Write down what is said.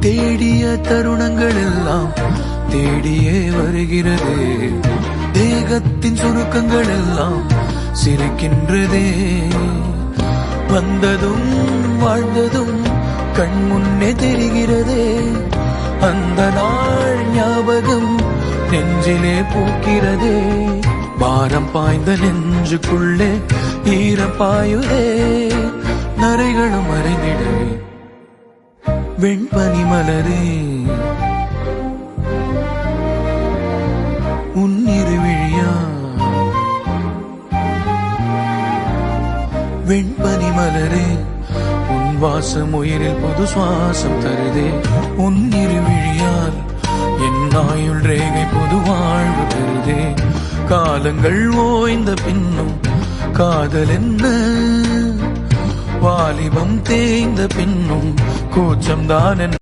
தேடிய தருணங்கள் எல்லாம் தேடியே வருகிறது. தேகத்தின் சுருக்கங்கள் எல்லாம் சிரிக்கின்றதே. வந்ததும் வாழ்ந்ததும் கண் முன்னே தெரிகிறதே. அந்த நாள் ஞாபகம் நெஞ்சிலே பூக்கிறதே. பாரம் பாய்ந்த நெஞ்சுக்குள்ளே ஈரப்பாயுதே. நரைகளும் மறைந்திடவே வெண்பனி மலரே உன்னிரு விழியா. வெண்பனி மலரே உன் வாசம் உயிரில் புது சுவாசம் தருதே. உன்னிரு விழியால் என் ஆயுள் ரேகை புது வாழ்வு தருதே. காலங்கள் ஓய்ந்த பின்னும் காதல் என்ன, வாலிபம் தேய்ந்த பின்னும் கூச்சம்தான் என்ன.